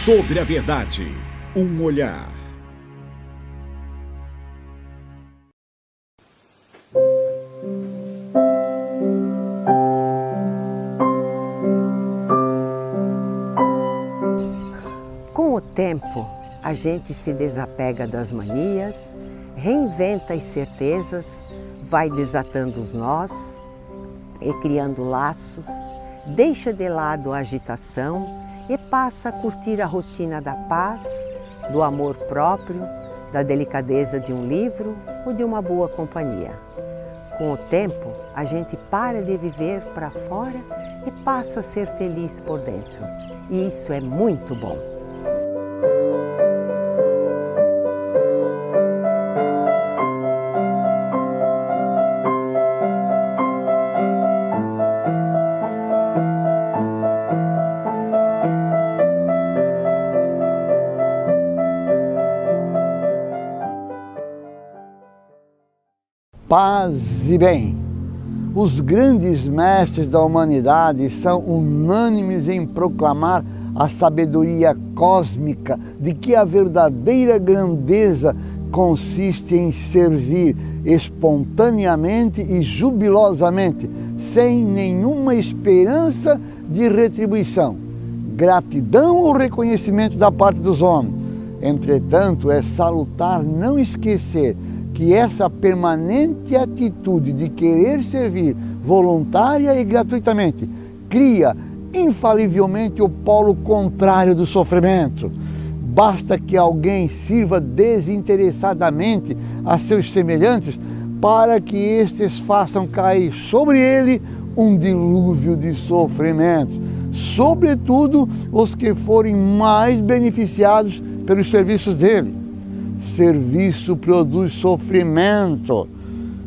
Sobre a verdade, um olhar. Com o tempo, a gente se desapega das manias, reinventa as certezas, vai desatando os nós e criando laços, deixa de lado a agitação e passa a curtir a rotina da paz, do amor próprio, da delicadeza de um livro ou de uma boa companhia. Com o tempo, a gente para de viver para fora e passa a ser feliz por dentro. E isso é muito bom. Paz e bem. Os grandes mestres da humanidade são unânimes em proclamar a sabedoria cósmica de que a verdadeira grandeza consiste em servir espontaneamente e jubilosamente, sem nenhuma esperança de retribuição, gratidão ou reconhecimento da parte dos homens. Entretanto, é salutar não esquecer que essa permanente atitude de querer servir voluntária e gratuitamente cria infalivelmente o polo contrário do sofrimento. Basta que alguém sirva desinteressadamente a seus semelhantes para que estes façam cair sobre ele um dilúvio de sofrimentos, sobretudo os que forem mais beneficiados pelos serviços dele. Serviço produz sofrimento,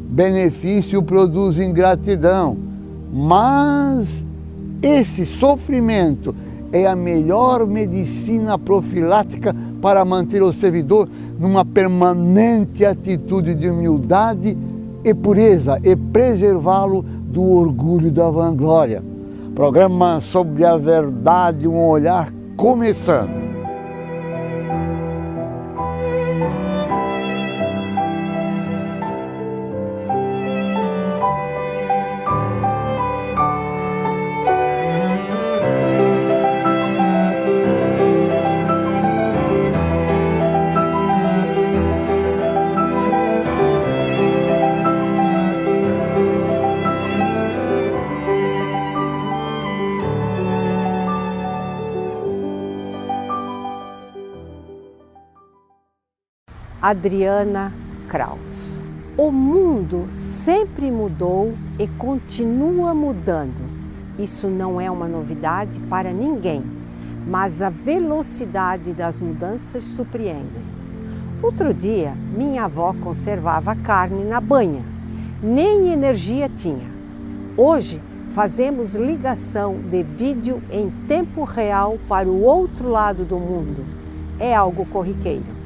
benefício produz ingratidão, mas esse sofrimento é a melhor medicina profilática para manter o servidor numa permanente atitude de humildade e pureza e preservá-lo do orgulho da vanglória. Programa Sobre a Verdade, um olhar começando. Adriana Kraus. O mundo sempre mudou e continua mudando. Isso não é uma novidade para ninguém, mas a velocidade das mudanças surpreende. Outro dia, minha avó conservava carne na banha, nem energia tinha. Hoje, fazemos ligação de vídeo em tempo real para o outro lado do mundo. É algo corriqueiro.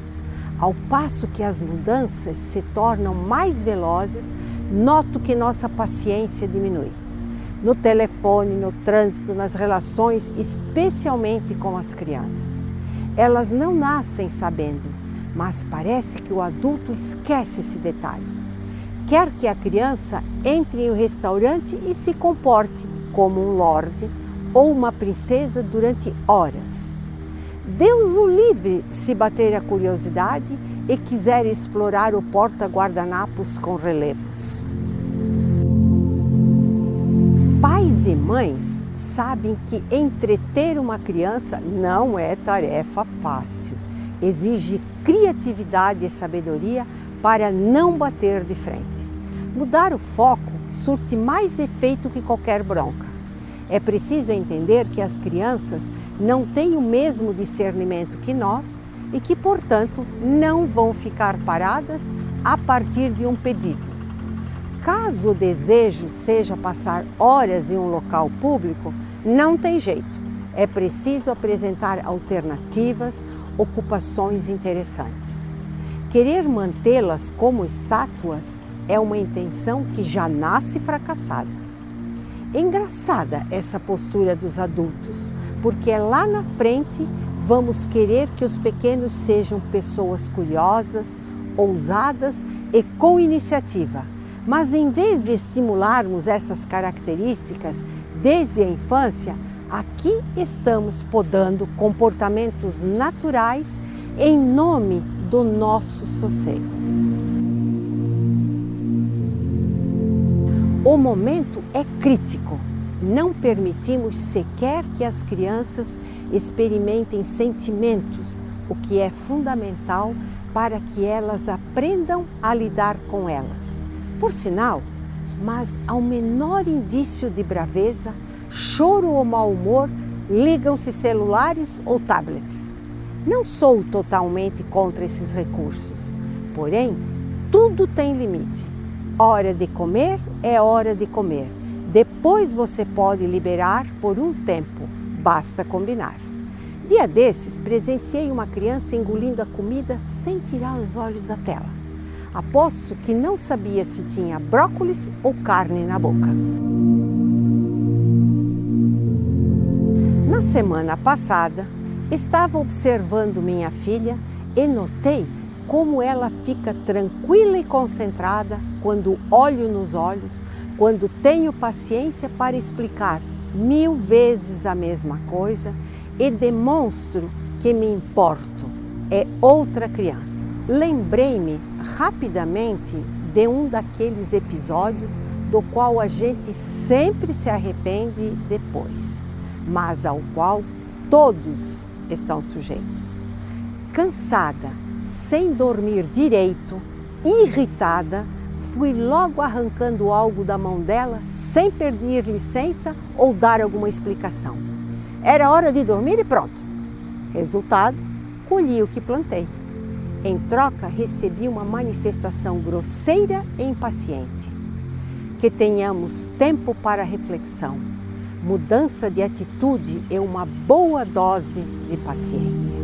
Ao passo que as mudanças se tornam mais velozes, noto que nossa paciência diminui. No telefone, no trânsito, nas relações, especialmente com as crianças. Elas não nascem sabendo, mas parece que o adulto esquece esse detalhe. Quer que a criança entre em um restaurante e se comporte como um lorde ou uma princesa durante horas. Deus o livre se bater a curiosidade e quiser explorar o porta-guardanapos com relevos. Pais e mães sabem que entreter uma criança não é tarefa fácil. Exige criatividade e sabedoria para não bater de frente. Mudar o foco surte mais efeito que qualquer bronca. É preciso entender que as crianças não têm o mesmo discernimento que nós e que, portanto, não vão ficar paradas a partir de um pedido. Caso o desejo seja passar horas em um local público, não tem jeito. É preciso apresentar alternativas, ocupações interessantes. Querer mantê-las como estátuas é uma intenção que já nasce fracassada. É engraçada essa postura dos adultos, porque lá na frente vamos querer que os pequenos sejam pessoas curiosas, ousadas e com iniciativa. Mas em vez de estimularmos essas características desde a infância, aqui estamos podando comportamentos naturais em nome do nosso sossego. O momento é crítico. Não permitimos sequer que as crianças experimentem sentimentos, o que é fundamental para que elas aprendam a lidar com elas. Por sinal, mas ao menor indício de braveza, choro ou mau humor, ligam-se celulares ou tablets. Não sou totalmente contra esses recursos, porém, tudo tem limite. Hora de comer é hora de comer. Depois você pode liberar por um tempo, basta combinar. Dia desses, presenciei uma criança engolindo a comida sem tirar os olhos da tela. Aposto que não sabia se tinha brócolis ou carne na boca. Na semana passada, estava observando minha filha e notei como ela fica tranquila e concentrada quando olho nos olhos, quando tenho paciência para explicar 1000 vezes a mesma coisa e demonstro que me importo. É outra criança. Lembrei-me rapidamente de um daqueles episódios do qual a gente sempre se arrepende depois, mas ao qual todos estão sujeitos. Cansada, sem dormir direito, irritada, fui logo arrancando algo da mão dela sem pedir licença ou dar alguma explicação. Era hora de dormir e pronto. Resultado, colhi o que plantei. Em troca, recebi uma manifestação grosseira e impaciente. Que tenhamos tempo para reflexão. Mudança de atitude é uma boa dose de paciência.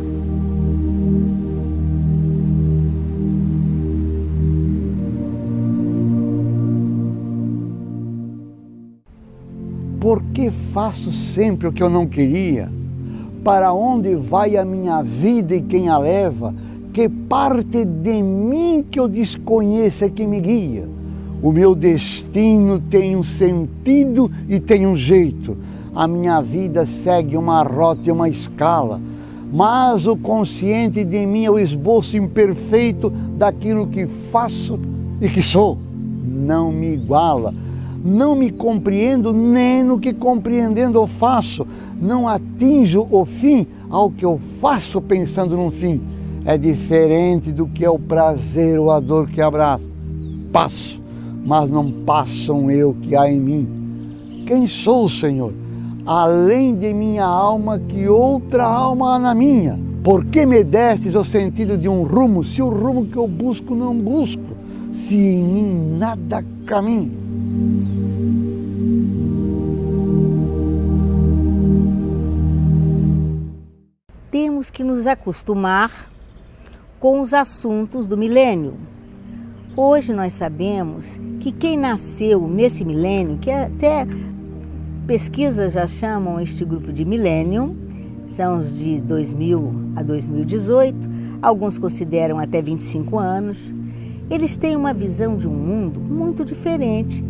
Por que faço sempre o que eu não queria? Para onde vai a minha vida e quem a leva? Que parte de mim que eu desconheço é que me guia? O meu destino tem um sentido e tem um jeito. A minha vida segue uma rota e uma escala. Mas o consciente de mim é o esboço imperfeito daquilo que faço e que sou. Não me iguala. Não me compreendo nem no que compreendendo eu faço. Não atinjo o fim ao que eu faço pensando num fim. É diferente do que é o prazer ou a dor que abraço. Passo, mas não passam eu que há em mim. Quem sou, Senhor? Além de minha alma, que outra alma há na minha? Por que me destes o sentido de um rumo, se o rumo que eu busco não busco? Se em mim nada caminha? Temos que nos acostumar com os assuntos do milênio. Hoje nós sabemos que quem nasceu nesse milênio, que até pesquisas já chamam este grupo de milênio, são os de 2000 a 2018, alguns consideram até 25 anos, eles têm uma visão de um mundo muito diferente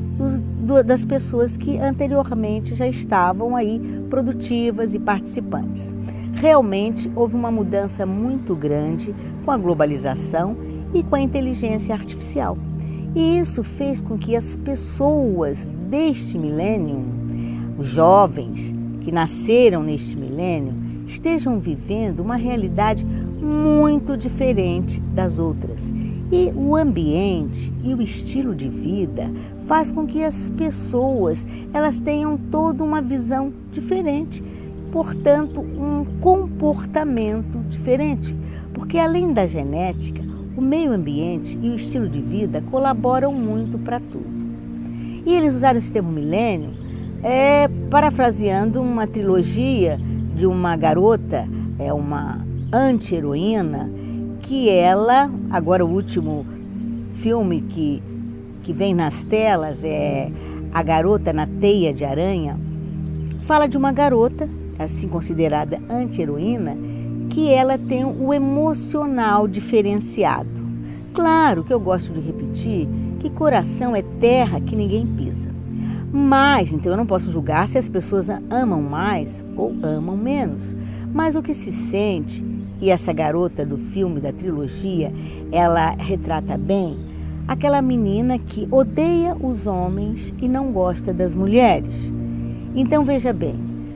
das pessoas que anteriormente já estavam aí produtivas e participantes. Realmente houve uma mudança muito grande com a globalização e com a inteligência artificial. E isso fez com que as pessoas deste milênio, os jovens que nasceram neste milênio, estejam vivendo uma realidade muito diferente das outras. E o ambiente e o estilo de vida faz com que as pessoas elas tenham toda uma visão diferente, portanto, um comportamento diferente. Porque além da genética, o meio ambiente e o estilo de vida colaboram muito para tudo. E eles usaram esse termo milênio parafraseando uma trilogia de uma garota, uma anti-heroína, que ela, agora o último filme que vem nas telas é A Garota na Teia de Aranha, fala de uma garota, assim considerada anti-heroína, que ela tem o emocional diferenciado. Claro que eu gosto de repetir que coração é terra que ninguém pisa. Mas, então eu não posso julgar se as pessoas amam mais ou amam menos. Mas o que se sente, e essa garota do filme, da trilogia, ela retrata bem aquela menina que odeia os homens e não gosta das mulheres. Então veja bem,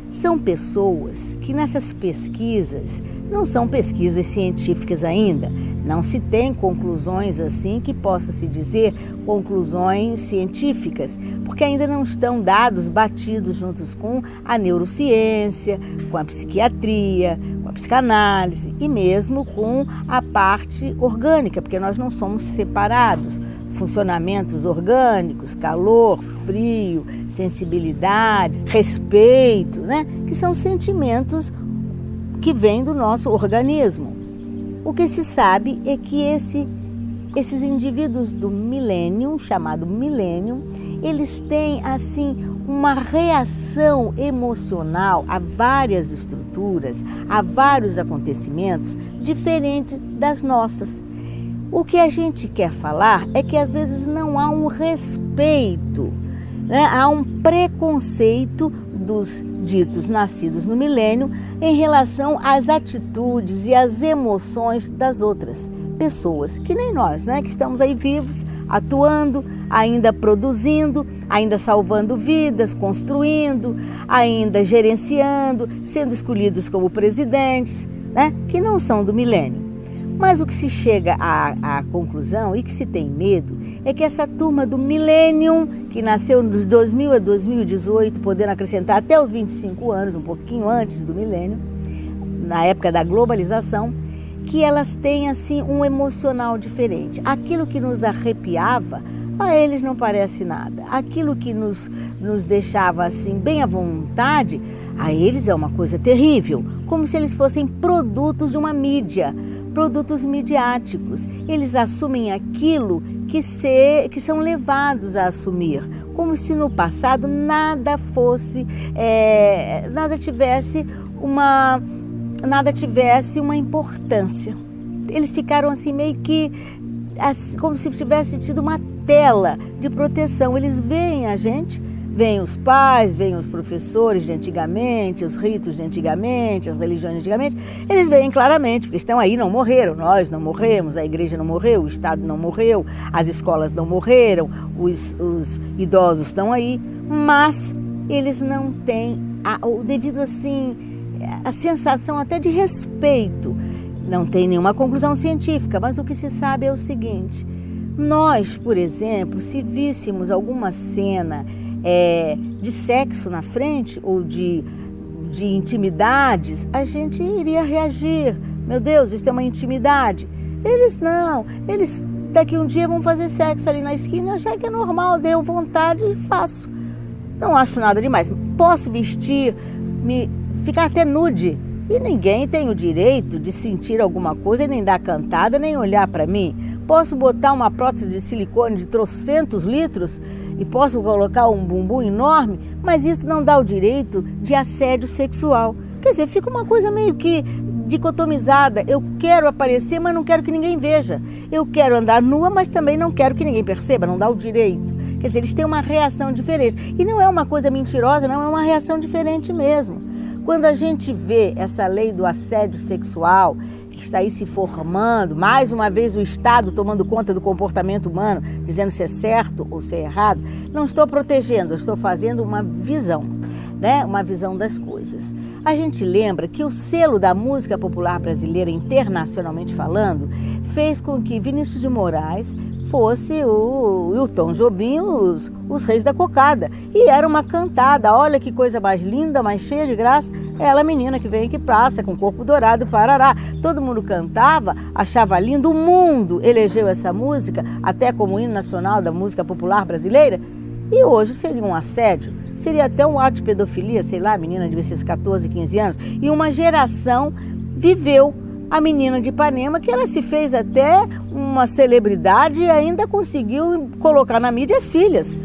são pessoas que nessas pesquisas, não são pesquisas científicas ainda, não se tem conclusões assim que possa se dizer conclusões científicas, porque ainda não estão dados batidos juntos com a neurociência, com a psiquiatria, com a psicanálise e mesmo com a parte orgânica, porque nós não somos separados. Funcionamentos orgânicos, calor, frio, sensibilidade, respeito, né? Que são sentimentos que vêm do nosso organismo. O que se sabe é que esses indivíduos do milênio, chamado milênio, eles têm assim uma reação emocional a várias estruturas, a vários acontecimentos diferentes das nossas. O que a gente quer falar é que às vezes não há um respeito, né? Há um preconceito dos ditos nascidos no milênio em relação às atitudes e às emoções das outras pessoas, que nem nós, né? Que estamos aí vivos, atuando, ainda produzindo, ainda salvando vidas, construindo, ainda gerenciando, sendo escolhidos como presidentes, né? Que não são do milênio. Mas o que se chega à conclusão e que se tem medo é que essa turma do Millennium, que nasceu de 2000 a 2018, podendo acrescentar até os 25 anos, um pouquinho antes do milênio, na época da globalização, que elas têm assim um emocional diferente. Aquilo que nos arrepiava, a eles não parece nada. Aquilo que nos deixava assim bem à vontade, a eles é uma coisa terrível, como se eles fossem produtos de uma mídia, produtos midiáticos. Eles assumem aquilo que são levados a assumir, como se no passado nada tivesse uma importância. Eles ficaram assim meio que como se tivesse tido uma tela de proteção. Eles veem a gente, veem os pais, veem os professores de antigamente, os ritos de antigamente, as religiões de antigamente. Eles veem claramente, porque estão aí, não morreram, nós não morremos, a igreja não morreu, o Estado não morreu, as escolas não morreram, os idosos estão aí, mas eles não têm o devido assim, a sensação até de respeito. Não tem nenhuma conclusão científica, mas o que se sabe é o seguinte: nós, por exemplo, se víssemos alguma cena de sexo na frente ou de intimidades, a gente iria reagir. Meu Deus, isso é uma intimidade. Eles não, eles daqui um dia vão fazer sexo ali na esquina, achar que é normal, deu vontade e faço. Não acho nada demais. Posso vestir, ficar até nude. E ninguém tem o direito de sentir alguma coisa, nem dar cantada, nem olhar para mim. Posso botar uma prótese de silicone de trocentos litros e posso colocar um bumbum enorme, mas isso não dá o direito de assédio sexual. Quer dizer, fica uma coisa meio que dicotomizada. Eu quero aparecer, mas não quero que ninguém veja. Eu quero andar nua, mas também não quero que ninguém perceba, não dá o direito. Quer dizer, eles têm uma reação diferente. E não é uma coisa mentirosa, não, é uma reação diferente mesmo. Quando a gente vê essa lei do assédio sexual, que está aí se formando, mais uma vez o Estado tomando conta do comportamento humano, dizendo se é certo ou se é errado, não estou protegendo, eu estou fazendo uma visão, né? Uma visão das coisas. A gente lembra que o selo da música popular brasileira, internacionalmente falando, fez com que Vinícius de Moraes fosse o Tom Jobim, os reis da cocada. E era uma cantada, olha que coisa mais linda, mais cheia de graça, ela menina que vem que passa, com corpo dourado, parará. Todo mundo cantava, achava lindo, o mundo elegeu essa música, até como hino nacional da música popular brasileira, e hoje seria um assédio, seria até um ato de pedofilia, sei lá, a menina devia ser 14, 15 anos, e uma geração viveu a menina de Ipanema, que ela se fez até uma celebridade e ainda conseguiu colocar na mídia as filhas.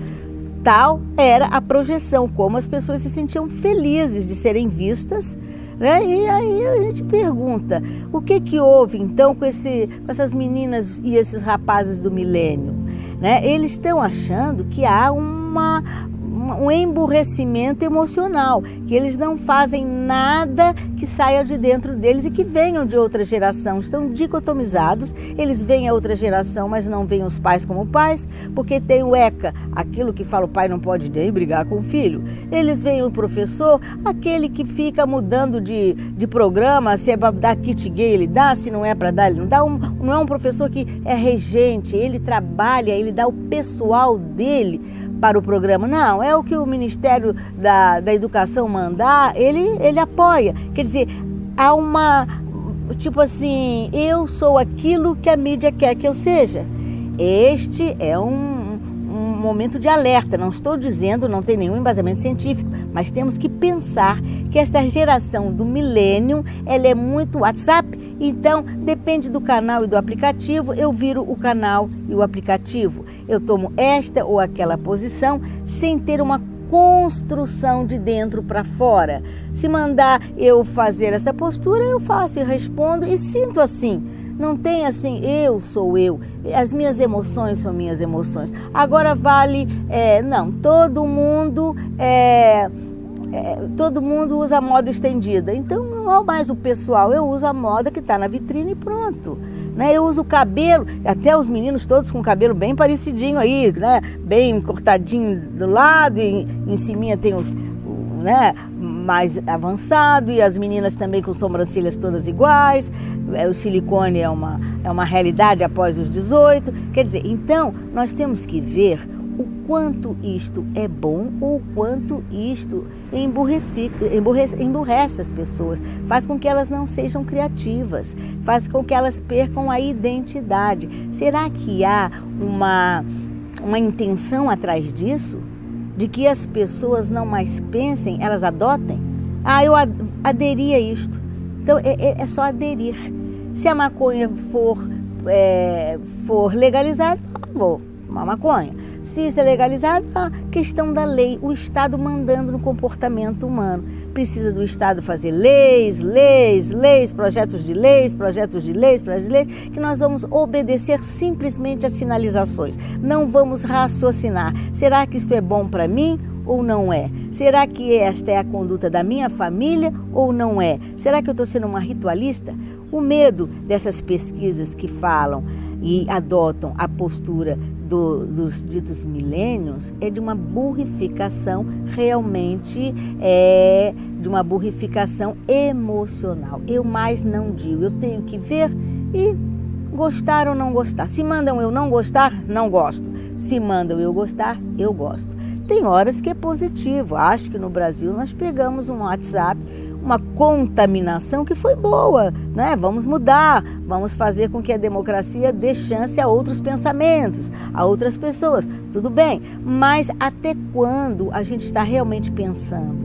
Tal era a projeção, como as pessoas se sentiam felizes de serem vistas né? E aí a gente pergunta, o que houve então com essas meninas e esses rapazes do milênio? Né? Eles estão achando que há um emburrecimento emocional, que eles não fazem nada que saia de dentro deles e que venham de outra geração. Estão dicotomizados, eles veem a outra geração, mas não veem os pais como pais, porque tem o ECA, aquilo que fala o pai não pode nem brigar com o filho. Eles veem o professor, aquele que fica mudando de programa, se é para dar kit gay ele dá, se não é para dar ele não dá. Não é um professor que é regente, ele trabalha, ele dá o pessoal dele para o programa. Não, é o que o Ministério da Educação mandar, ele apoia. Quer dizer, há tipo assim, eu sou aquilo que a mídia quer que eu seja. Este é um momento de alerta, não estou dizendo, não tem nenhum embasamento científico, mas temos que pensar que esta geração do milênio, ela é muito WhatsApp, então depende do canal e do aplicativo, eu viro o canal e o aplicativo. Eu tomo esta ou aquela posição sem ter uma construção de dentro para fora. Se mandar eu fazer essa postura, eu faço e respondo e sinto assim. Não tem assim, eu sou eu, as minhas emoções são minhas emoções. Agora vale, não, todo mundo usa moda estendida. Então não é mais o pessoal, eu uso a moda que está na vitrine e pronto. Né? Eu uso o cabelo, até os meninos todos com o cabelo bem parecidinho aí, né? Bem cortadinho do lado e em cima tem né, mais avançado, e as meninas também com sobrancelhas todas iguais. O silicone é uma realidade após os 18. Quer dizer, então nós temos que ver o quanto isto é bom ou o quanto isto emburrece as pessoas, faz com que elas não sejam criativas, faz com que elas percam a identidade. Será que há uma intenção atrás disso? De que as pessoas não mais pensem, elas adotem? Eu aderi a isto. Então é só aderir. Se a maconha for legalizada, vou fumar maconha. Se isso é legalizado, a questão da lei, o Estado mandando no comportamento humano. Precisa do Estado fazer leis, projetos de leis, que nós vamos obedecer simplesmente às sinalizações. Não vamos raciocinar. Será que isso é bom para mim ou não é? Será que esta é a conduta da minha família ou não é? Será que eu estou sendo uma ritualista? O medo dessas pesquisas que falam e adotam a postura dos ditos milênios é de uma burrificação, realmente de uma burrificação emocional. Eu mais não digo, eu tenho que ver e gostar ou não gostar. Se mandam eu não gostar, não gosto. Se mandam eu gostar, eu gosto. Tem horas que é positivo. Acho que no Brasil nós pegamos um WhatsApp, uma contaminação que foi boa, né? Vamos mudar, vamos fazer com que a democracia dê chance a outros pensamentos, a outras pessoas. Tudo bem, mas até quando a gente está realmente pensando?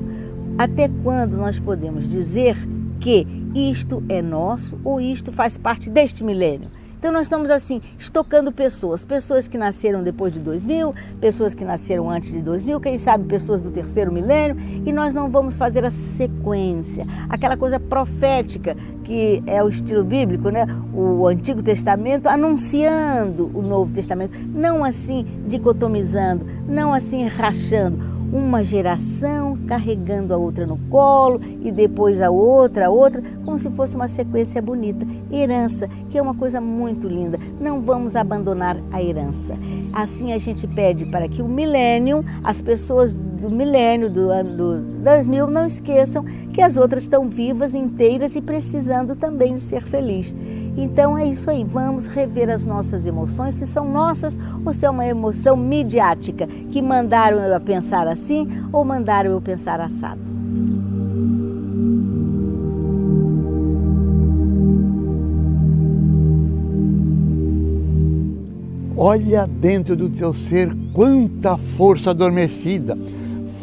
Até quando nós podemos dizer que isto é nosso ou isto faz parte deste milênio? Então nós estamos assim, estocando pessoas que nasceram depois de 2000, pessoas que nasceram antes de 2000, quem sabe pessoas do terceiro milênio, e nós não vamos fazer a sequência, aquela coisa profética que é o estilo bíblico, né? O Antigo Testamento anunciando o Novo Testamento, não assim dicotomizando, não assim rachando. Uma geração carregando a outra no colo e depois a outra, como se fosse uma sequência bonita. Herança, que é uma coisa muito linda. Não vamos abandonar a herança. Assim a gente pede para que o milênio, as pessoas do milênio, do ano 2000, não esqueçam que as outras estão vivas, inteiras e precisando também de ser felizes. Então é isso aí, vamos rever as nossas emoções, se são nossas ou se é uma emoção midiática, que mandaram eu a pensar assim ou mandaram eu pensar assado. Olha dentro do teu ser quanta força adormecida.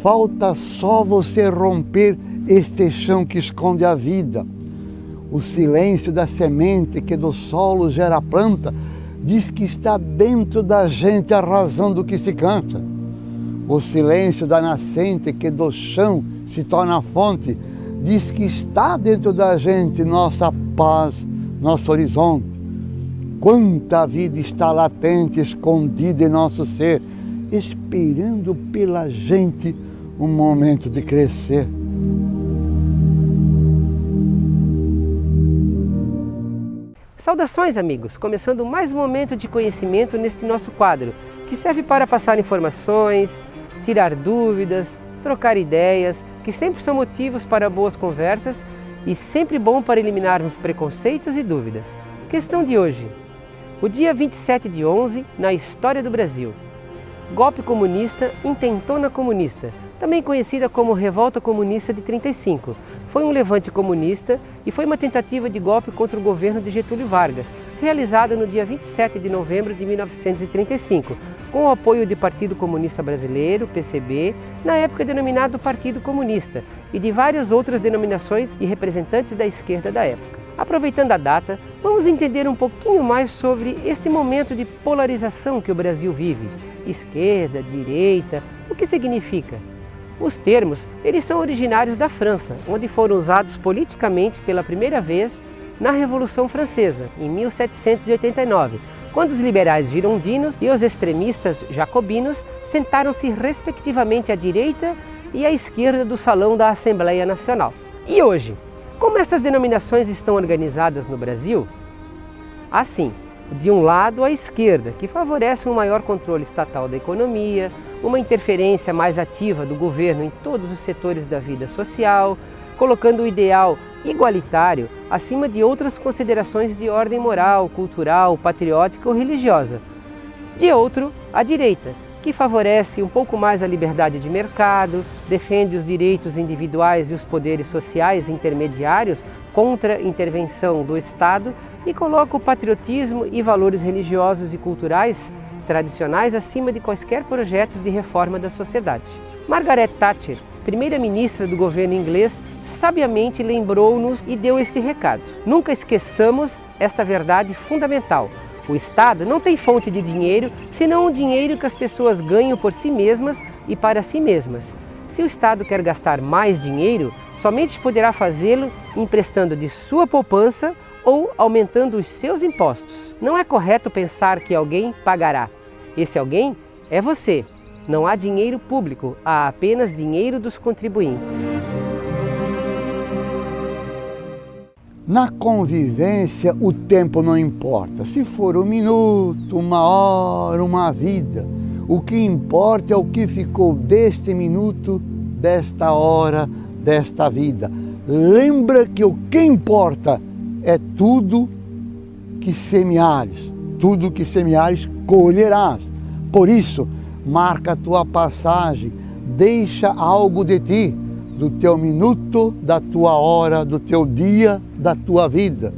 Falta só você romper este chão que esconde a vida. O silêncio da semente que do solo gera a planta diz que está dentro da gente a razão do que se canta. O silêncio da nascente que do chão se torna a fonte diz que está dentro da gente nossa paz, nosso horizonte. Quanta vida está latente, escondida em nosso ser, esperando pela gente um momento de crescer. Saudações, amigos! Começando mais um momento de conhecimento neste nosso quadro, que serve para passar informações, tirar dúvidas, trocar ideias, que sempre são motivos para boas conversas e sempre bom para eliminarmos preconceitos e dúvidas. Questão de hoje: o dia 27/11 na história do Brasil. Golpe comunista, intentona comunista, também conhecida como Revolta Comunista de 35. Foi um levante comunista e foi uma tentativa de golpe contra o governo de Getúlio Vargas, realizada no dia 27 de novembro de 1935, com o apoio do Partido Comunista Brasileiro, PCB, na época denominado Partido Comunista, e de várias outras denominações e representantes da esquerda da época. Aproveitando a data, vamos entender um pouquinho mais sobre este momento de polarização que o Brasil vive. Esquerda, direita, o que significa? Os termos, eles são originários da França, onde foram usados politicamente pela primeira vez na Revolução Francesa, em 1789, quando os liberais girondinos e os extremistas jacobinos sentaram-se respectivamente à direita e à esquerda do salão da Assembleia Nacional. E hoje, como essas denominações estão organizadas no Brasil? Assim, de um lado a esquerda, que favorece um maior controle estatal da economia, uma interferência mais ativa do governo em todos os setores da vida social, colocando o ideal igualitário acima de outras considerações de ordem moral, cultural, patriótica ou religiosa. De outro, a direita, que favorece um pouco mais a liberdade de mercado, defende os direitos individuais e os poderes sociais intermediários contra a intervenção do Estado e coloca o patriotismo e valores religiosos e culturais tradicionais acima de quaisquer projetos de reforma da sociedade. Margaret Thatcher, primeira-ministra do governo inglês, sabiamente lembrou-nos e deu este recado: nunca esqueçamos esta verdade fundamental. O Estado não tem fonte de dinheiro, senão o dinheiro que as pessoas ganham por si mesmas e para si mesmas. Se o Estado quer gastar mais dinheiro, somente poderá fazê-lo emprestando de sua poupança ou aumentando os seus impostos. Não é correto pensar que alguém pagará. Esse alguém é você. Não há dinheiro público, há apenas dinheiro dos contribuintes. Na convivência, o tempo não importa. Se for 1 minuto, 1 hora, uma vida, o que importa é o que ficou deste minuto, desta hora, desta vida. Lembra que o que importa é tudo que semeares. Tudo que semeares, colherás. Por isso, marca a tua passagem, deixa algo de ti, do teu minuto, da tua hora, do teu dia, da tua vida.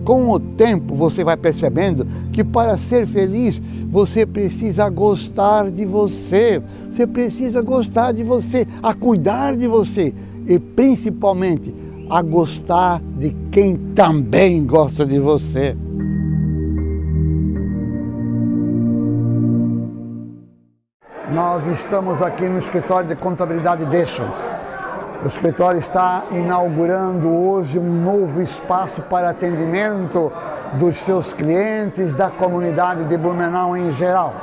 Com o tempo você vai percebendo que para ser feliz você precisa gostar de você, você precisa gostar de você, a cuidar de você e principalmente a gostar de quem também gosta de você. Nós estamos aqui no escritório de contabilidade Deschamps. O escritório está inaugurando hoje um novo espaço para atendimento dos seus clientes, da comunidade de Blumenau em geral.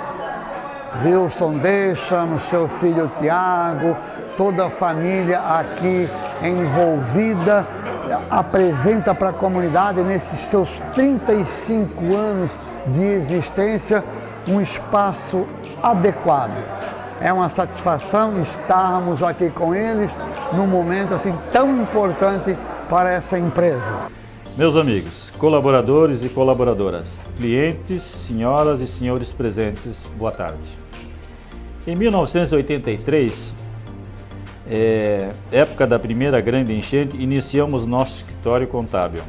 Wilson Deschamps, seu filho Tiago, toda a família aqui envolvida, apresenta para a comunidade, nesses seus 35 anos de existência, um espaço adequado. É uma satisfação estarmos aqui com eles num momento assim tão importante para essa empresa. Meus amigos, colaboradores e colaboradoras, clientes, senhoras e senhores presentes, boa tarde. Em 1983, época da primeira grande enchente, iniciamos nosso escritório contábil.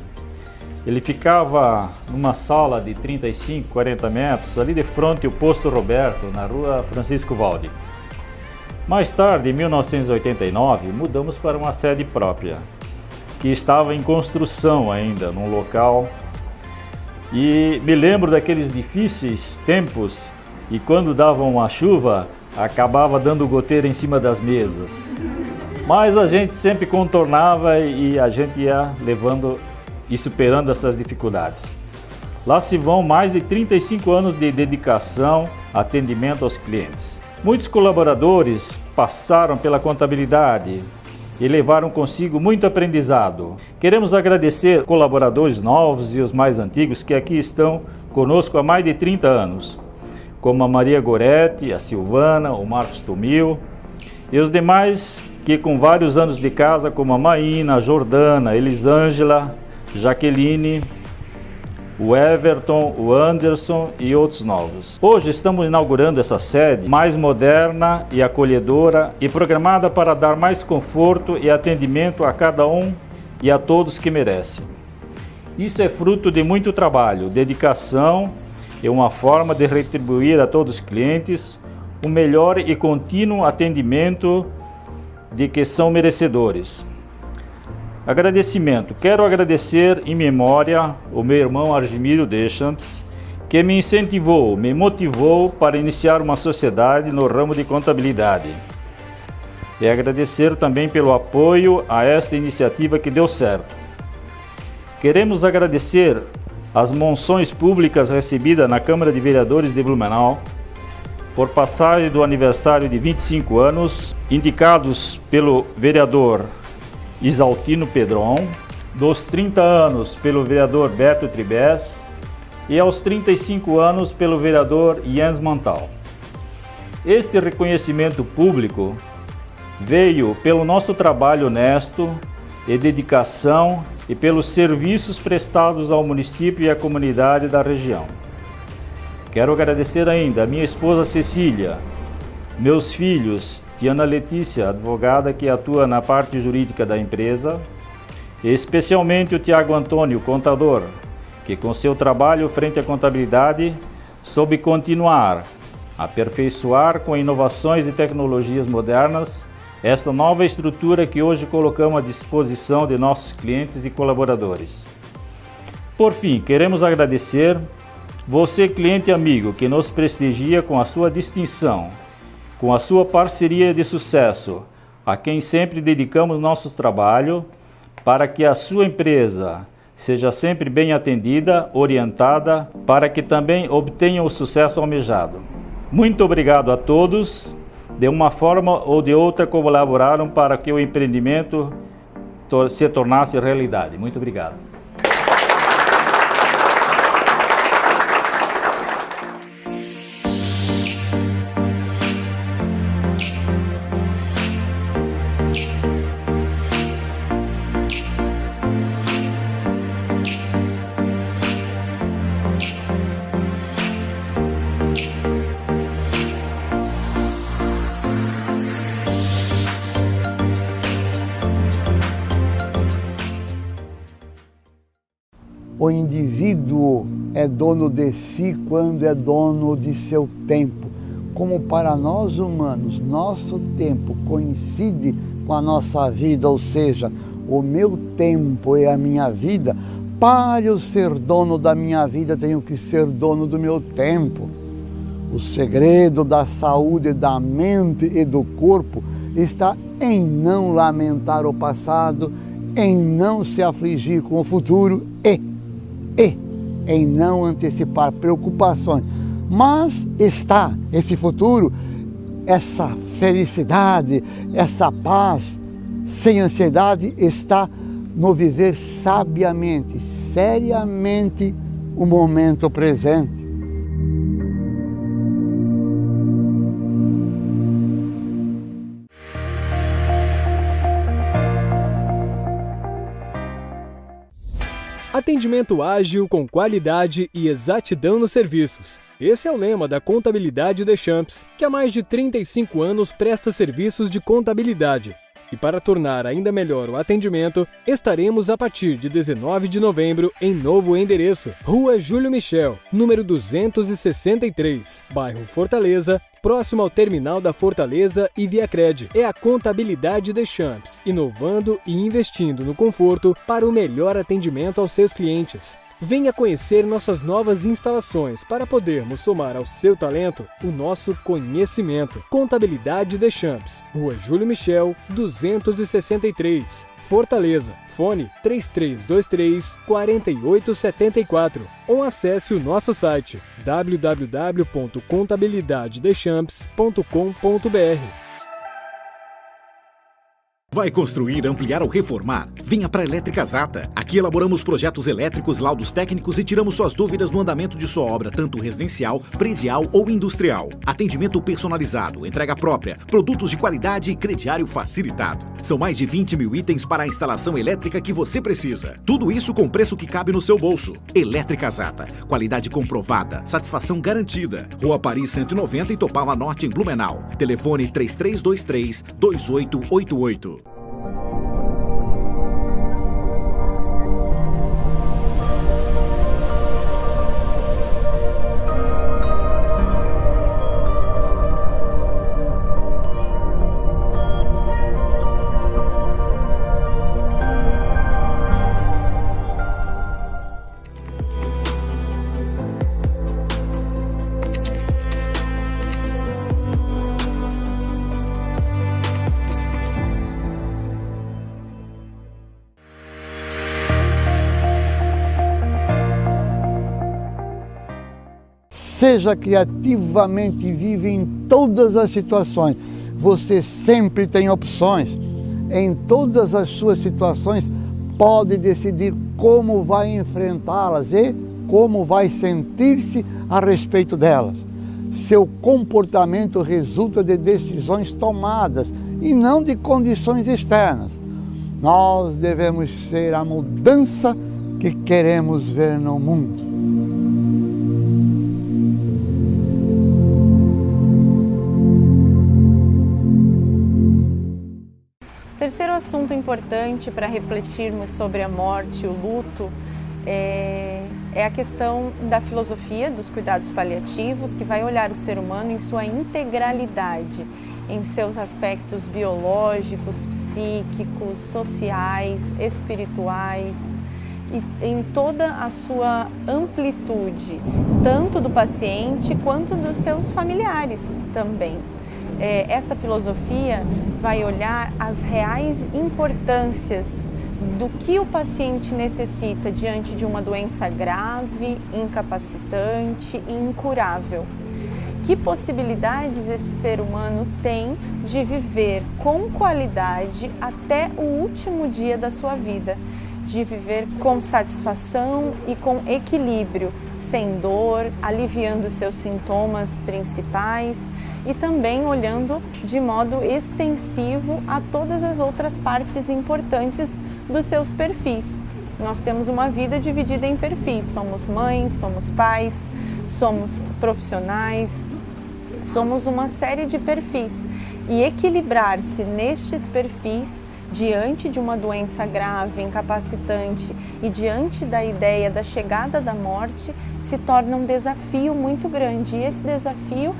Ele ficava numa sala de 35, 40 metros, ali de frente ao Posto Roberto, na rua Francisco Valdi. Mais tarde, em 1989, mudamos para uma sede própria, que estava em construção ainda, num local. E me lembro daqueles difíceis tempos, e quando dava uma chuva, acabava dando goteira em cima das mesas. Mas a gente sempre contornava e a gente ia levando e superando essas dificuldades. Lá se vão mais de 35 anos de dedicação, atendimento aos clientes. Muitos colaboradores passaram pela contabilidade e levaram consigo muito aprendizado. Queremos agradecer colaboradores novos e os mais antigos que aqui estão conosco há mais de 30 anos, como a Maria Goretti, a Silvana, o Marcos Tomil e os demais que com vários anos de casa, como a Maína, a Jordana, a Elisângela, Jaqueline, o Everton, o Anderson e outros novos. Hoje estamos inaugurando essa sede mais moderna e acolhedora e programada para dar mais conforto e atendimento a cada um e a todos que merecem. Isso é fruto de muito trabalho, dedicação e uma forma de retribuir a todos os clientes o melhor e contínuo atendimento de que são merecedores. Agradecimento. Quero agradecer em memória o meu irmão Argimiro Deschamps, que me incentivou, me motivou para iniciar uma sociedade no ramo de contabilidade. E agradecer também pelo apoio a esta iniciativa que deu certo. Queremos agradecer as menções públicas recebidas na Câmara de Vereadores de Blumenau por passagem do aniversário de 25 anos, indicados pelo vereador Isaltino Pedron, dos 30 anos pelo vereador Beto Tribes e aos 35 anos pelo vereador Jens Mantal. Este reconhecimento público veio pelo nosso trabalho honesto e dedicação e pelos serviços prestados ao município e à comunidade da região. Quero agradecer ainda a minha esposa Cecília, meus filhos, Tiana Letícia, advogada que atua na parte jurídica da empresa, e especialmente o Tiago Antônio, contador, que com seu trabalho frente à contabilidade soube continuar, aperfeiçoar com inovações e tecnologias modernas esta nova estrutura que hoje colocamos à disposição de nossos clientes e colaboradores. Por fim, queremos agradecer você, cliente e amigo, que nos prestigia com a sua distinção, com a sua parceria de sucesso, a quem sempre dedicamos nosso trabalho para que a sua empresa seja sempre bem atendida, orientada, para que também obtenha o sucesso almejado. Muito obrigado a todos, de uma forma ou de outra colaboraram para que o empreendimento se tornasse realidade. Muito obrigado. O indivíduo é dono de si quando é dono de seu tempo. Como para nós humanos, nosso tempo coincide com a nossa vida, ou seja, o meu tempo é a minha vida. Para eu ser dono da minha vida, tenho que ser dono do meu tempo. O segredo da saúde da mente e do corpo está em não lamentar o passado, em não se afligir com o futuro e em não antecipar preocupações. Mas está esse futuro, essa felicidade, essa paz, sem ansiedade, está no viver sabiamente, seriamente o momento presente. Atendimento ágil com qualidade e exatidão nos serviços. Esse é o lema da Contabilidade Deschamps, que há mais de 35 anos presta serviços de contabilidade. E para tornar ainda melhor o atendimento, estaremos a partir de 19 de novembro em novo endereço, Rua Júlio Michel, número 263, bairro Fortaleza, próximo ao terminal da Fortaleza e Viacred. É a Contabilidade Deschamps, inovando e investindo no conforto para o melhor atendimento aos seus clientes. Venha conhecer nossas novas instalações para podermos somar ao seu talento o nosso conhecimento. Contabilidade Deschamps, Rua Júlio Michel, 263, Fortaleza. Fone 3323-4874 ou acesse o nosso site www.contabilidadedeschamps.com.br. Vai construir, ampliar ou reformar? Venha para a Elétrica Zata. Aqui elaboramos projetos elétricos, laudos técnicos e tiramos suas dúvidas no andamento de sua obra, tanto residencial, predial ou industrial. Atendimento personalizado, entrega própria, produtos de qualidade e crediário facilitado. São mais de 20 mil itens para a instalação elétrica que você precisa. Tudo isso com preço que cabe no seu bolso. Elétrica Zata. Qualidade comprovada, satisfação garantida. Rua Paris 190 e Topala Norte em Blumenau. Telefone 3323-2888. Seja criativamente vive em todas as situações. Você sempre tem opções. Em todas as suas situações, pode decidir como vai enfrentá-las e como vai sentir-se a respeito delas. Seu comportamento resulta de decisões tomadas e não de condições externas. Nós devemos ser a mudança que queremos ver no mundo. Terceiro assunto importante para refletirmos sobre a morte e o luto é a questão da filosofia dos cuidados paliativos, que vai olhar o ser humano em sua integralidade, em seus aspectos biológicos, psíquicos, sociais, espirituais e em toda a sua amplitude, tanto do paciente quanto dos seus familiares também. Essa filosofia vai olhar as reais importâncias do que o paciente necessita diante de uma doença grave, incapacitante e incurável. Que possibilidades esse ser humano tem de viver com qualidade até o último dia da sua vida, de viver com satisfação e com equilíbrio, sem dor, aliviando seus sintomas principais e também olhando de modo extensivo a todas as outras partes importantes dos seus perfis. Nós temos uma vida dividida em perfis, somos mães, somos pais, somos profissionais, somos uma série de perfis. E equilibrar-se nestes perfis diante de uma doença grave, incapacitante e diante da ideia da chegada da morte se torna um desafio muito grande. E esse desafio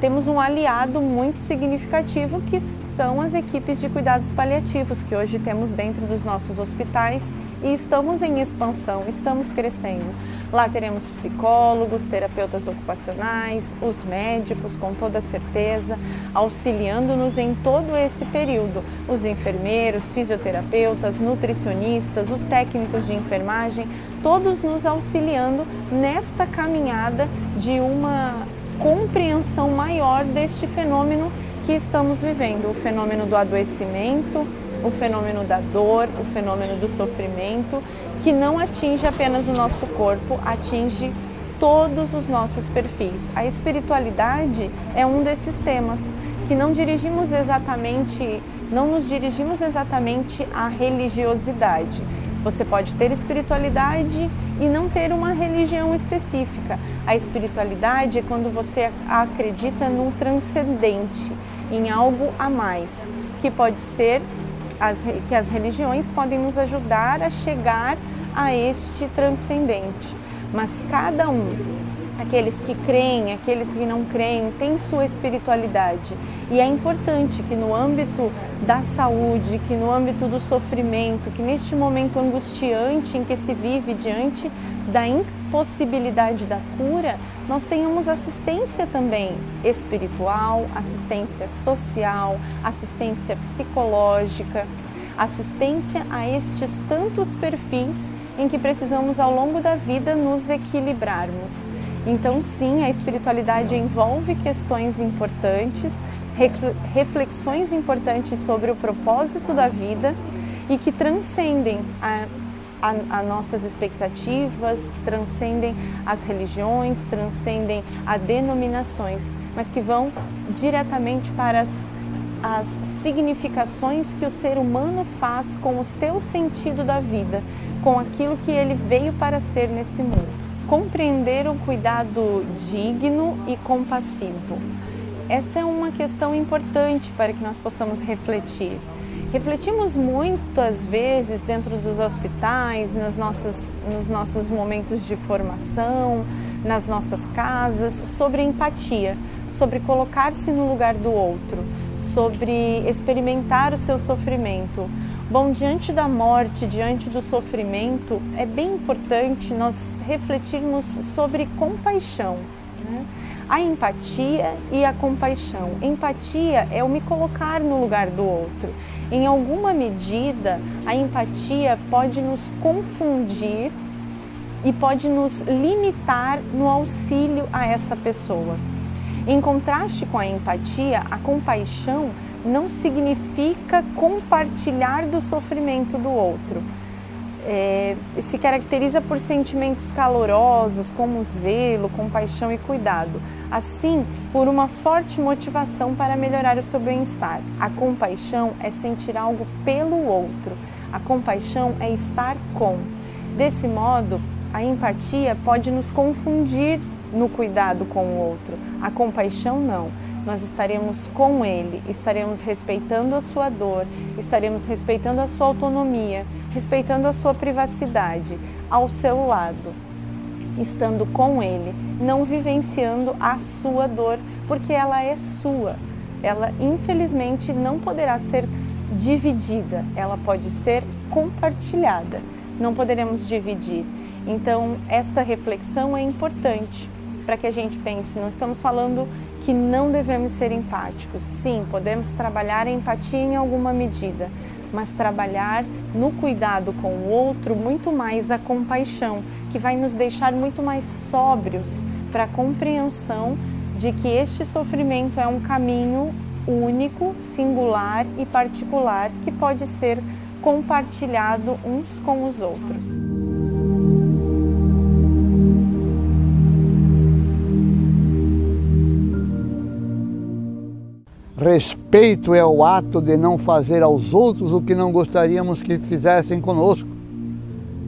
temos um aliado muito significativo, que são as equipes de cuidados paliativos que hoje temos dentro dos nossos hospitais e estamos em expansão, estamos crescendo. Lá teremos psicólogos, terapeutas ocupacionais, os médicos, com toda certeza, auxiliando-nos em todo esse período. Os enfermeiros, fisioterapeutas, nutricionistas, os técnicos de enfermagem, todos nos auxiliando nesta caminhada de uma compreensão maior deste fenômeno que estamos vivendo, o fenômeno do adoecimento, o fenômeno da dor, o fenômeno do sofrimento, que não atinge apenas o nosso corpo, atinge todos os nossos perfis. A espiritualidade é um desses temas, que não nos dirigimos exatamente à religiosidade. Você pode ter espiritualidade e não ter uma religião específica. A espiritualidade é quando você acredita no transcendente, em algo a mais, que pode ser que as religiões podem nos ajudar a chegar a este transcendente. Mas cada um aqueles que creem, aqueles que não creem, têm sua espiritualidade. E é importante que no âmbito da saúde, que no âmbito do sofrimento, que neste momento angustiante em que se vive diante da impossibilidade da cura, nós tenhamos assistência também espiritual, assistência social, assistência psicológica, assistência a estes tantos perfis em que precisamos ao longo da vida nos equilibrarmos. Então sim, a espiritualidade envolve questões importantes, reflexões importantes sobre o propósito da vida e que transcendem as nossas expectativas, que transcendem as religiões, transcendem as denominações, mas que vão diretamente para as significações que o ser humano faz com o seu sentido da vida, com aquilo que ele veio para ser nesse mundo. Compreender o cuidado digno e compassivo. Esta é uma questão importante para que nós possamos refletir. Refletimos muitas vezes dentro dos hospitais, nos nossos momentos de formação, nas nossas casas, sobre empatia, sobre colocar-se no lugar do outro, sobre experimentar o seu sofrimento. Bom, diante da morte, diante do sofrimento, é bem importante nós refletirmos sobre compaixão, né? A empatia e a compaixão. Empatia é o me colocar no lugar do outro. Em alguma medida, a empatia pode nos confundir e pode nos limitar no auxílio a essa pessoa. Em contraste com a empatia, a compaixão não significa compartilhar do sofrimento do outro. Se caracteriza por sentimentos calorosos, como zelo, compaixão e cuidado. Assim, por uma forte motivação para melhorar o seu bem-estar. A compaixão é sentir algo pelo outro. A compaixão é estar com. Desse modo, a empatia pode nos confundir no cuidado com o outro. A compaixão não. Nós estaremos com ele, estaremos respeitando a sua dor, estaremos respeitando a sua autonomia, respeitando a sua privacidade, ao seu lado, estando com ele, não vivenciando a sua dor, porque ela é sua. Ela, infelizmente, não poderá ser dividida, ela pode ser compartilhada, não poderemos dividir. Então, esta reflexão é importante para que a gente pense, não estamos falando que não devemos ser empáticos. Sim, podemos trabalhar a empatia em alguma medida, mas trabalhar no cuidado com o outro muito mais a compaixão, que vai nos deixar muito mais sóbrios para a compreensão de que este sofrimento é um caminho único, singular e particular que pode ser compartilhado uns com os outros. Respeito é o ato de não fazer aos outros o que não gostaríamos que fizessem conosco.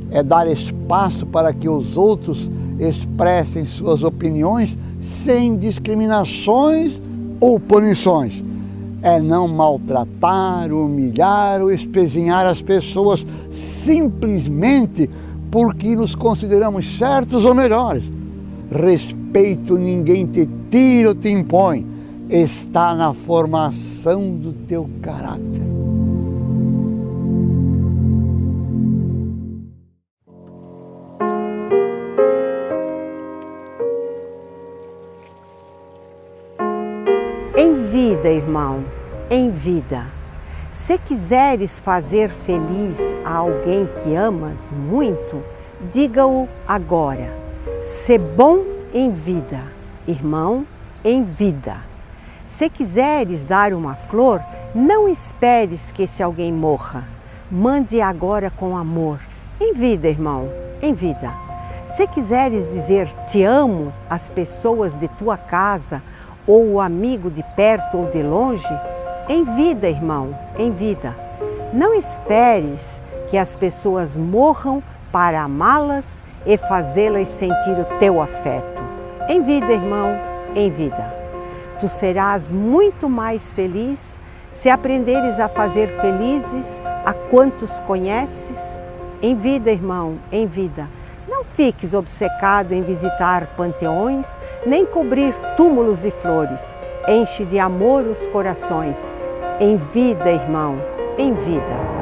É dar espaço para que os outros expressem suas opiniões sem discriminações ou punições. É não maltratar, humilhar ou espezinhar as pessoas simplesmente porque nos consideramos certos ou melhores. Respeito ninguém te tira ou te impõe. Está na formação do teu caráter. Em vida, irmão, em vida. Se quiseres fazer feliz a alguém que amas muito, diga-o agora. Sê bom em vida, irmão, em vida. Se quiseres dar uma flor, não esperes que esse alguém morra. Mande agora com amor. Em vida, irmão, em vida. Se quiseres dizer te amo às pessoas de tua casa, ou o amigo de perto ou de longe, em vida, irmão, em vida. Não esperes que as pessoas morram para amá-las e fazê-las sentir o teu afeto. Em vida, irmão, em vida. Tu serás muito mais feliz se aprenderes a fazer felizes a quantos conheces. Em vida, irmão, em vida. Não fiques obcecado em visitar panteões, nem cobrir túmulos de flores. Enche de amor os corações. Em vida, irmão, em vida.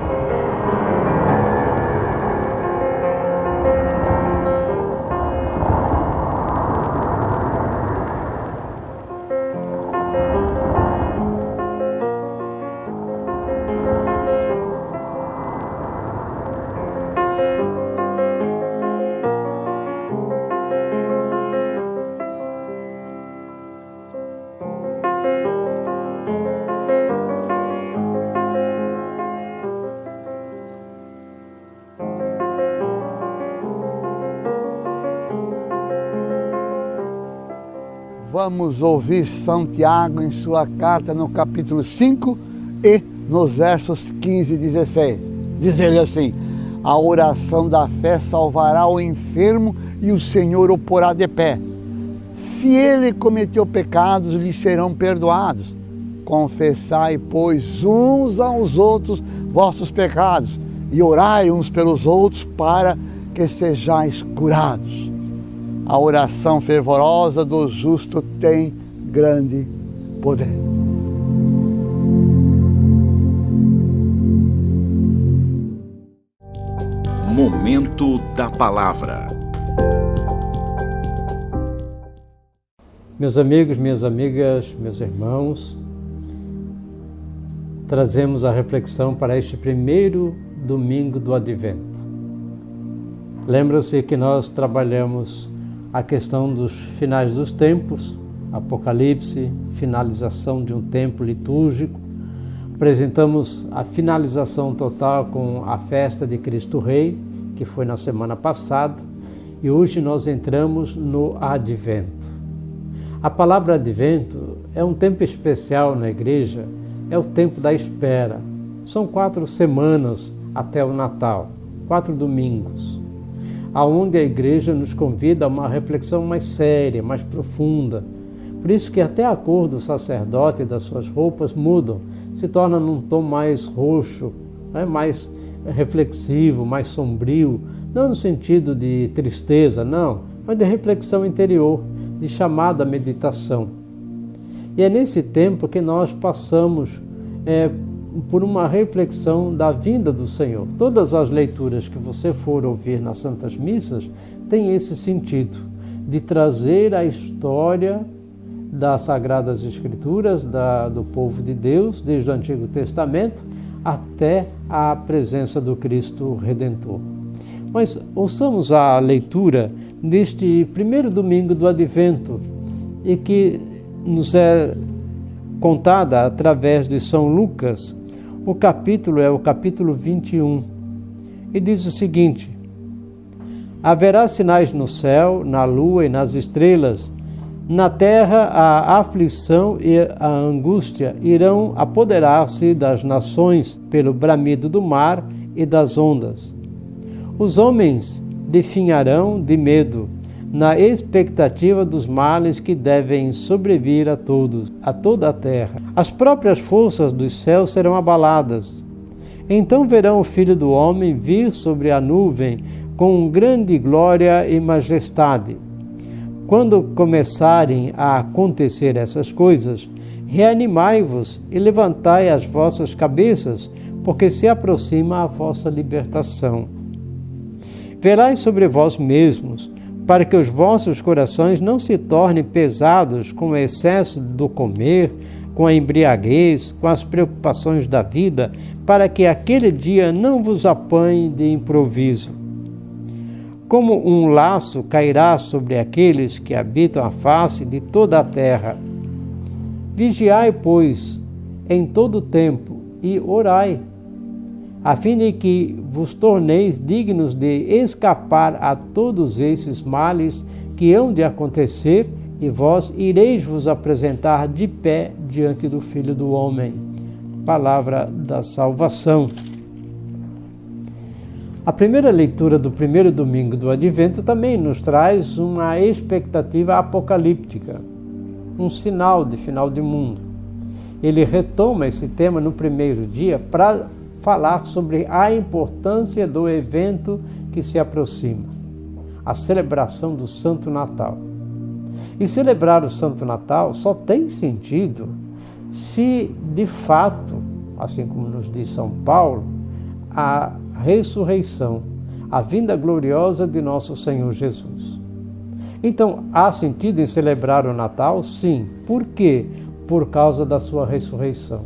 Vamos ouvir São Tiago em sua carta no capítulo 5 e nos versos 15 e 16. Diz ele assim: a oração da fé salvará o enfermo e o Senhor o porá de pé. Se ele cometeu pecados, lhe serão perdoados. Confessai, pois, uns aos outros vossos pecados e orai uns pelos outros para que sejais curados. A oração fervorosa do justo tem grande poder. Momento da Palavra. Meus amigos, minhas amigas, meus irmãos, trazemos a reflexão para este primeiro domingo do Advento. Lembra-se que nós trabalhamos a questão dos finais dos tempos, Apocalipse, finalização de um tempo litúrgico. Apresentamos a finalização total com a festa de Cristo Rei, que foi na semana passada, e hoje nós entramos no Advento. A palavra Advento é um tempo especial na igreja, é o tempo da espera. São 4 semanas até o Natal, 4 domingos, aonde a igreja nos convida a uma reflexão mais séria, mais profunda. Por isso que até a cor do sacerdote e das suas roupas mudam, se torna num tom mais roxo, mais reflexivo, mais sombrio, não no sentido de tristeza, não, mas de reflexão interior, de chamada meditação. E é nesse tempo que nós passamos por uma reflexão da vinda do Senhor. Todas as leituras que você for ouvir nas Santas Missas têm esse sentido, de trazer a história das Sagradas Escrituras, do povo de Deus, desde o Antigo Testamento até a presença do Cristo Redentor. Mas ouçamos a leitura deste primeiro domingo do Advento e que nos é contada através de São Lucas. O capítulo é o capítulo 21 e diz o seguinte: haverá sinais no céu, na lua e nas estrelas, na terra a aflição e a angústia irão apoderar-se das nações pelo bramido do mar e das ondas. Os homens definharão de medo, na expectativa dos males que devem sobrevir a todos, a toda a terra. As próprias forças dos céus serão abaladas. Então verão o Filho do Homem vir sobre a nuvem com grande glória e majestade. Quando começarem a acontecer essas coisas, reanimai-vos e levantai as vossas cabeças, porque se aproxima a vossa libertação. Velai sobre vós mesmos, para que os vossos corações não se tornem pesados com o excesso do comer, com a embriaguez, com as preocupações da vida, para que aquele dia não vos apanhe de improviso. Como um laço cairá sobre aqueles que habitam a face de toda a terra. Vigiai, pois, em todo o tempo e orai, a fim de que vos torneis dignos de escapar a todos esses males que hão de acontecer, e vós ireis vos apresentar de pé diante do Filho do Homem. Palavra da salvação. A primeira leitura do primeiro domingo do Advento também nos traz uma expectativa apocalíptica, um sinal de final de mundo. Ele retoma esse tema no primeiro dia para falar sobre a importância do evento que se aproxima. a celebração do Santo Natal. E celebrar o Santo Natal só tem sentido se, de fato, assim como nos diz São Paulo, a ressurreição, a vinda gloriosa de nosso Senhor Jesus. Então, há sentido em celebrar o Natal? Sim. Por quê? Por causa da sua ressurreição.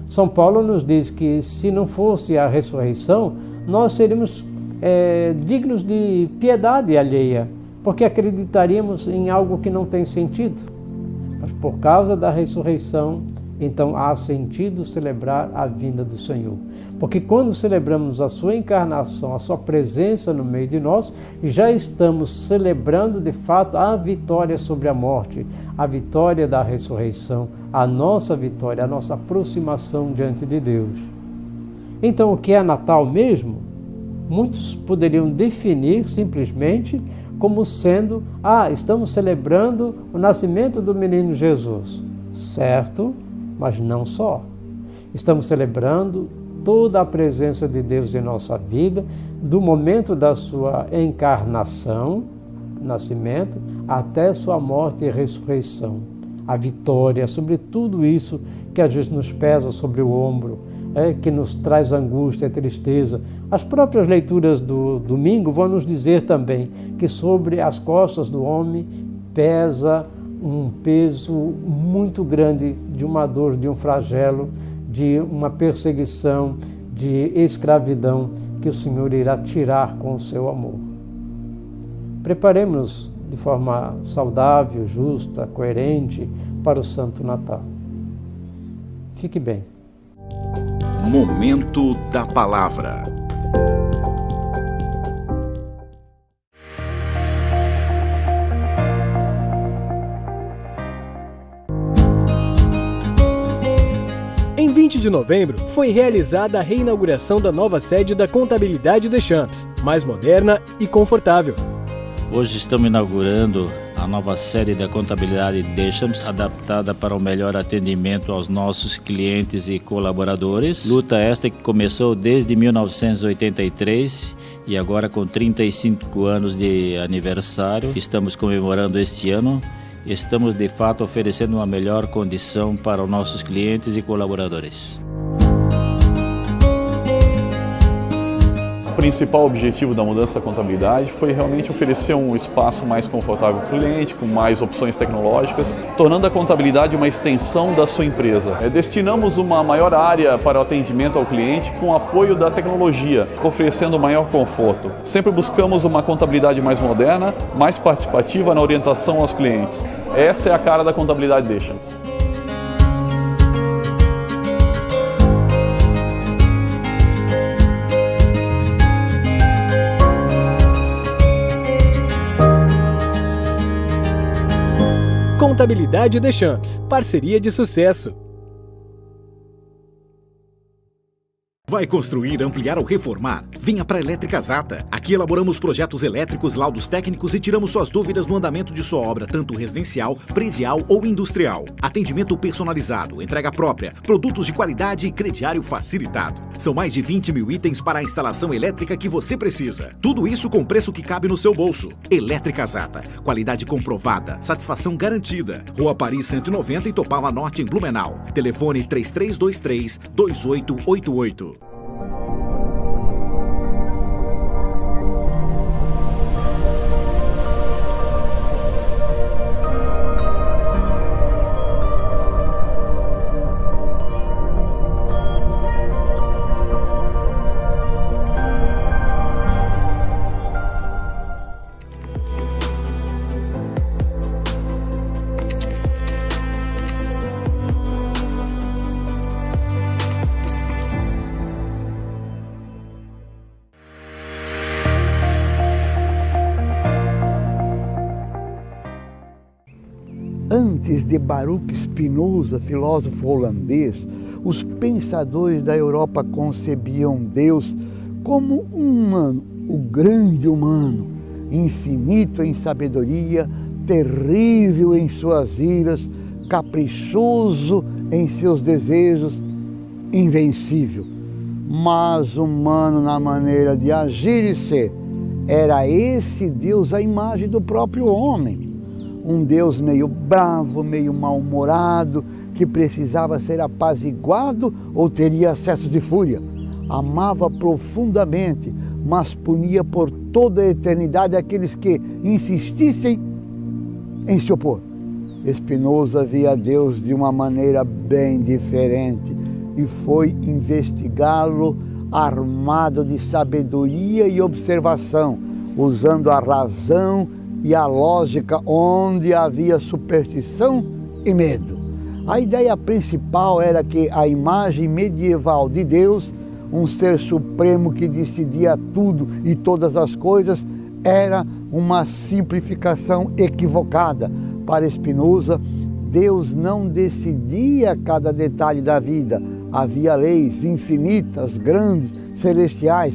São Paulo nos diz que se não fosse a ressurreição, nós seríamos dignos de piedade alheia, porque acreditaríamos em algo que não tem sentido. Mas por causa da ressurreição, então há sentido celebrar a vinda do Senhor. Porque quando celebramos a sua encarnação, a sua presença no meio de nós, já estamos celebrando de fato a vitória sobre a morte, a vitória da ressurreição, a nossa vitória, a nossa aproximação diante de Deus. Então, o que é Natal mesmo? Muitos poderiam definir simplesmente como sendo, estamos celebrando o nascimento do menino Jesus. Certo, mas não só. Estamos celebrando toda a presença de Deus em nossa vida, do momento da sua encarnação, nascimento, até sua morte e ressurreição. A vitória sobre tudo isso que às vezes nos pesa sobre o ombro, que nos traz angústia e tristeza. As próprias leituras do domingo vão nos dizer também que sobre as costas do homem pesa um peso muito grande de uma dor, de um flagelo, de uma perseguição, de escravidão que o Senhor irá tirar com o seu amor. Preparemos-nos de forma saudável, justa, coerente para o Santo Natal. Fique bem. Momento da Palavra. Em 20 de novembro, foi realizada a reinauguração da nova sede da Contabilidade Deschamps, mais moderna e confortável. Hoje estamos inaugurando a nova sede da Contabilidade Deschamps, adaptada para o melhor atendimento aos nossos clientes e colaboradores. Luta esta que começou desde 1983 e agora com 35 anos de aniversário, estamos comemorando este ano. Estamos de fato oferecendo uma melhor condição para os nossos clientes e colaboradores. O principal objetivo da mudança da contabilidade foi realmente oferecer um espaço mais confortável para o cliente, com mais opções tecnológicas, tornando a contabilidade uma extensão da sua empresa. Destinamos uma maior área para o atendimento ao cliente com apoio da tecnologia, oferecendo maior conforto. Sempre buscamos uma contabilidade mais moderna, mais participativa na orientação aos clientes. Essa é a cara da Contabilidade Deschamps. Contabilidade Deschamps, parceria de sucesso. Vai construir, ampliar ou reformar? Venha para a Elétrica Zata. Aqui elaboramos projetos elétricos, laudos técnicos e tiramos suas dúvidas no andamento de sua obra, tanto residencial, predial ou industrial. Atendimento personalizado, entrega própria, produtos de qualidade e crediário facilitado. São mais de 20 mil itens para a instalação elétrica que você precisa. Tudo isso com preço que cabe no seu bolso. Elétrica Zata. Qualidade comprovada, satisfação garantida. Rua Paris 190 e Topala Norte em Blumenau. Telefone 3323-2888. Antes de Baruch Spinoza, filósofo holandês, os pensadores da Europa concebiam Deus como um humano, o grande humano, infinito em sabedoria, terrível em suas iras, caprichoso em seus desejos, invencível, mas humano na maneira de agir e ser, Era esse Deus a imagem do próprio homem. Um Deus meio bravo, meio mal-humorado, que precisava ser apaziguado ou teria acessos de fúria. Amava profundamente, mas punia por toda a eternidade aqueles que insistissem em se opor. Spinoza via Deus de uma maneira bem diferente e foi investigá-lo armado de sabedoria e observação, usando a razão e a lógica onde havia superstição e medo. A ideia principal era que a imagem medieval de Deus, um ser supremo que decidia tudo e todas as coisas, era uma simplificação equivocada. Para Spinoza, Deus não decidia cada detalhe da vida. Havia leis infinitas, grandes, celestiais,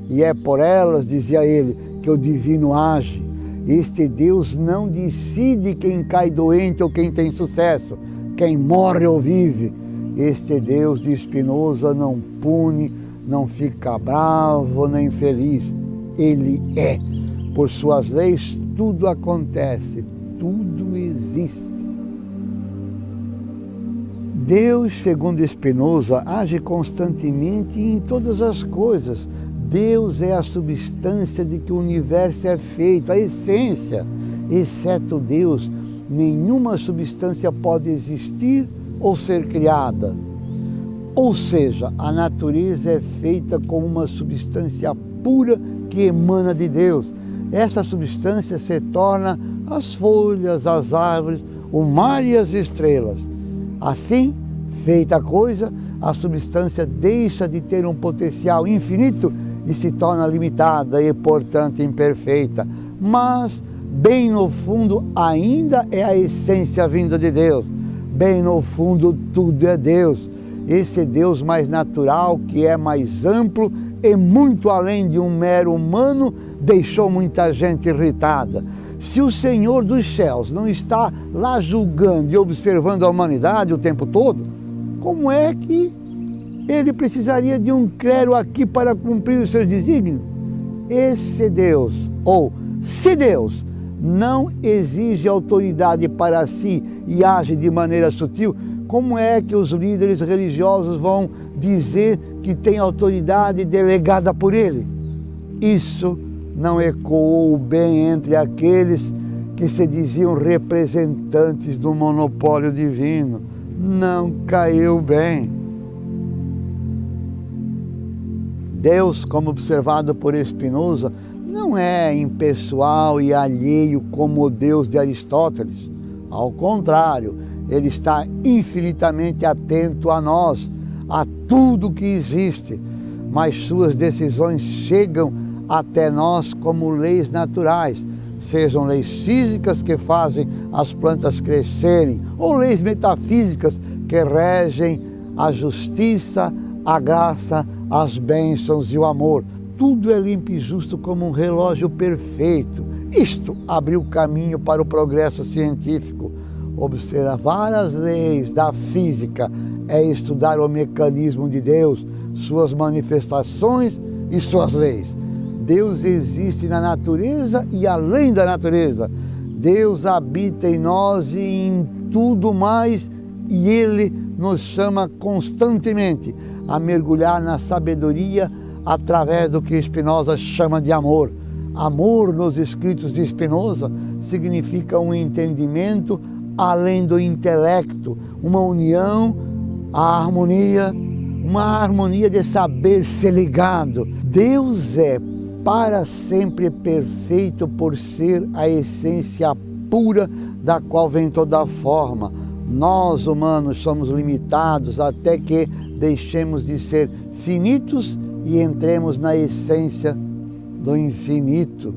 e é por elas, dizia ele, que o divino age. Este Deus não decide quem cai doente ou quem tem sucesso, quem morre ou vive. Este Deus de Spinoza não pune, não fica bravo nem feliz. Ele é. Por suas leis, tudo acontece, tudo existe. Deus, segundo Spinoza, age constantemente em todas as coisas. Deus é a substância de que o universo é feito, a essência. Exceto Deus, nenhuma substância pode existir ou ser criada. Ou seja, a natureza é feita como uma substância pura que emana de Deus. Essa substância se torna as folhas, as árvores, o mar e as estrelas. Assim, feita a coisa, a substância deixa de ter um potencial infinito e se torna limitada e, portanto, imperfeita. Mas, bem no fundo, ainda é a essência vinda de Deus. Bem no fundo, tudo é Deus. Esse Deus mais natural, que é mais amplo e muito além de um mero humano, deixou muita gente irritada. Se o Senhor dos céus não está lá julgando e observando a humanidade o tempo todo, como é que ele precisaria de um clero aqui para cumprir os seus desígnios? Esse Deus, ou se Deus, não exige autoridade para si e age de maneira sutil, como é que os líderes religiosos vão dizer que tem autoridade delegada por ele? Isso não ecoou bem entre aqueles que se diziam representantes do monopólio divino. Não caiu bem. Deus, como observado por Spinoza, não é impessoal e alheio como o Deus de Aristóteles. Ao contrário, ele está infinitamente atento a nós, a tudo que existe, mas suas decisões chegam até nós como leis naturais, sejam leis físicas que fazem as plantas crescerem, ou leis metafísicas que regem a justiça, a graça, as bênçãos e o amor. Tudo é limpo e justo como um relógio perfeito. Isto abriu caminho para o progresso científico. Observar as leis da física é estudar o mecanismo de Deus, suas manifestações e suas leis. Deus existe na natureza e além da natureza. Deus habita em nós e em tudo mais, e Ele nos chama constantemente a mergulhar na sabedoria através do que Spinoza chama de amor. Amor, nos escritos de Spinoza, significa um entendimento além do intelecto, uma união, uma harmonia de saber ser ligado. Deus é para sempre perfeito por ser a essência pura da qual vem toda a forma. Nós, humanos, somos limitados até que deixemos de ser finitos e entremos na essência do infinito.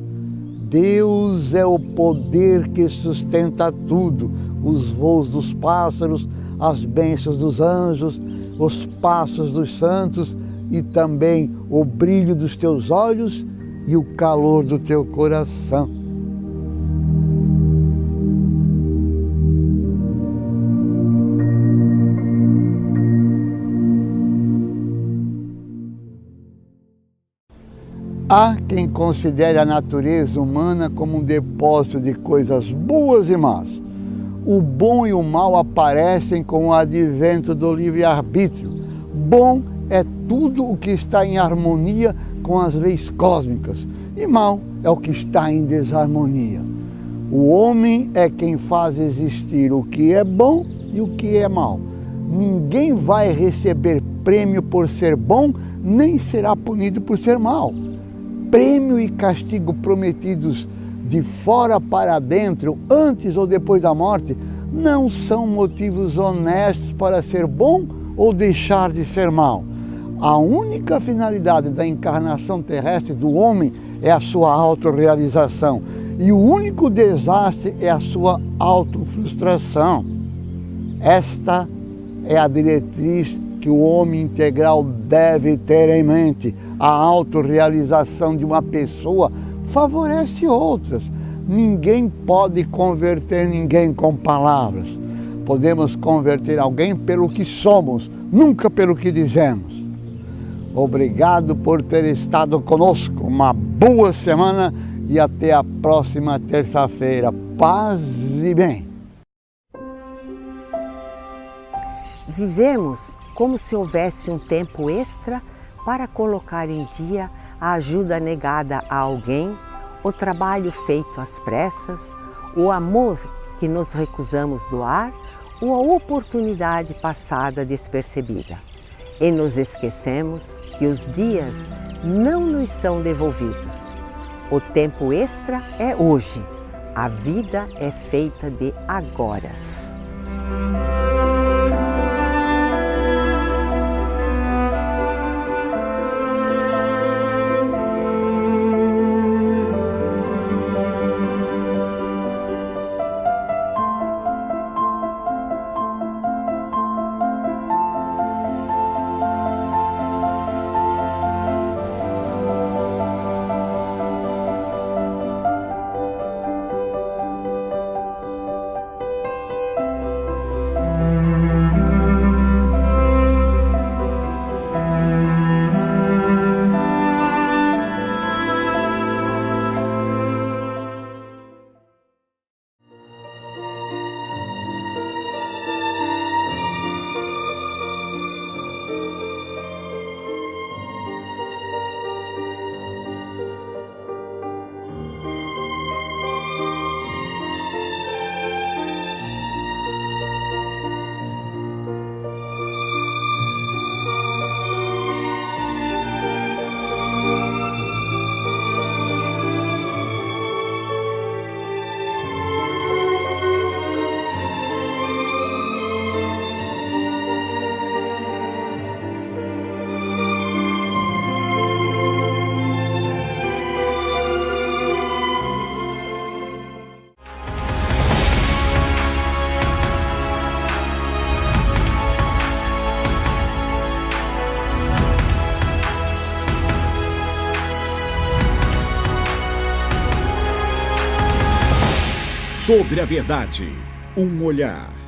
Deus é o poder que sustenta tudo, os voos dos pássaros, as bênçãos dos anjos, os passos dos santos e também o brilho dos teus olhos e o calor do teu coração. Há quem considere a natureza humana como um depósito de coisas boas e más. O bom e o mal aparecem com o advento do livre-arbítrio. Bom é tudo o que está em harmonia com as leis cósmicas, e mal é o que está em desarmonia. O homem é quem faz existir o que é bom e o que é mal. Ninguém vai receber prêmio por ser bom, nem será punido por ser mal. Prêmio e castigo prometidos de fora para dentro, antes ou depois da morte, não são motivos honestos para ser bom ou deixar de ser mal. A única finalidade da encarnação terrestre do homem é a sua autorrealização, e o único desastre é a sua autofrustração. Esta é a diretriz que o homem integral deve ter em mente. A autorrealização de uma pessoa favorece outras. Ninguém pode converter ninguém com palavras. Podemos converter alguém pelo que somos, nunca pelo que dizemos. Obrigado por ter estado conosco. Uma boa semana e até a próxima terça-feira. Paz e bem. Vivemos como se houvesse um tempo extra para colocar em dia a ajuda negada a alguém, o trabalho feito às pressas, o amor que nos recusamos doar ou a oportunidade passada despercebida. E nos esquecemos que os dias não nos são devolvidos. O tempo extra é hoje. A vida é feita de agoras. Sobre a verdade, um olhar.